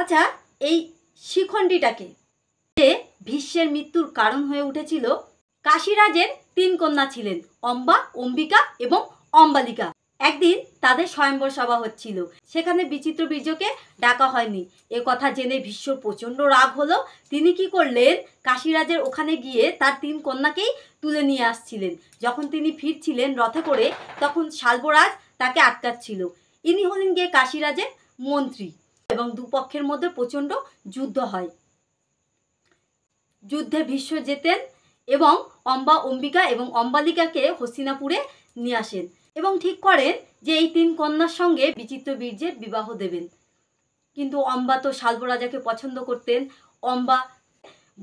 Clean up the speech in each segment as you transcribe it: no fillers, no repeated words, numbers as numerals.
আচ্ছা, এই শিখণ্ডীটাকে যে ভীষ্মের মৃত্যুর কারণ হয়ে উঠেছিল, কাশীরাজের 3 কন্যা ছিলেন, অম্বা, অম্বিকা এবং অম্বালিকা। একদিন তাদের স্বয়ম্বর সভা হচ্ছিল, সেখানে বিচিত্র বীর্যকে ডাকা হয়নি। এ কথা জেনে ভীষ্ম প্রচণ্ড রাগ হলো। তিনি কি করলেন, কাশীরাজের ওখানে গিয়ে তার 3 কন্যাকেই তুলে নিয়ে আসছিলেন। যখন তিনি ফিরছিলেন রথে করে, তখন শাল্বরাজ তাকে আটকাচ্ছিল। ইনি হলেন গিয়ে কাশীরাজের মন্ত্রী এবং দুপক্ষের মধ্যে প্রচণ্ড যুদ্ধ হয়। যুদ্ধে ভীষ্ম জেতেন এবং অম্বা, অম্বিকা এবং অম্বালিকাকে হস্তিনাপুরে নিয়ে আসেন এবং ঠিক করেন যে এই 3 কন্যার সঙ্গে বিচিত্র বীর্যের বিবাহ দেবেন। কিন্তু অম্বা তো শাল্বরাজাকে পছন্দ করতেন। অম্বা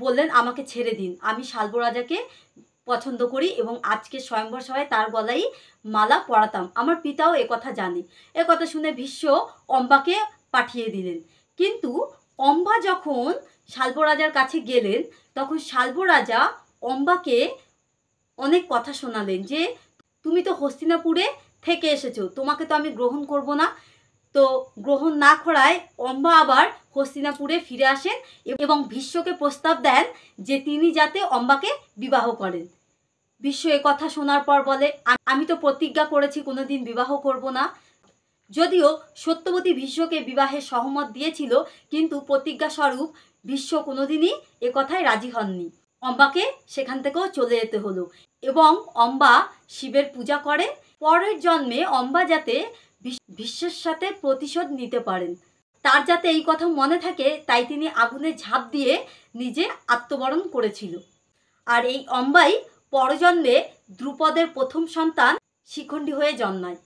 বললেন, আমাকে ছেড়ে দিন, আমি শাল্বরাজাকে পছন্দ করি এবং আজকে স্বয়ম্বর সভায় তার গলায় মালা পরাতাম। আমার পিতাও একথা জানে। একথা শুনে ভীষ্ম অম্বাকে পাঠিয়ে দিলেন। কিন্তু অম্বা যখন শাল্বরাজার কাছে গেলেন, তখন শাল্বরাজা অম্বাকে অনেক কথা শোনালেন যে তুমি তো হস্তিনাপুরে থেকে এসেছো, তোমাকে তো আমি গ্রহণ করব না। তো গ্রহণ না করায় অম্বা আবার হস্তিনাপুরে ফিরে আসেন এবং ভীষ্মকে প্রস্তাব দেন যে তিনি যাতে অম্বাকে বিবাহ করেন। ভীষ্ম এ কথা শোনার পর বলে, আমি তো প্রতিজ্ঞা করেছি কোনোদিন বিবাহ করব না। যদিও সত্যবতী ভীষ্মকে বিবাহে সহমত দিয়েছিল, কিন্তু প্রতিজ্ঞা স্বরূপ ভীষ্ম কোনোদিনই এ কথায় রাজি হননি। অম্বাকে সেখান থেকেও চলে যেতে হলো এবং অম্বা শিবের পূজা করে। পরের জন্মে অম্বা যাতে ভীষ্মের সাথে প্রতিশোধ নিতে পারেন, তার যাতে এই কথা মনে থাকে, তাই তিনি আগুনে ঝাঁপ দিয়ে নিজে আত্মবরণ করেছিল। আর এই অম্বাই পরজন্মে দ্রুপদের প্রথম সন্তান শিখণ্ডী হয়ে জন্মায়।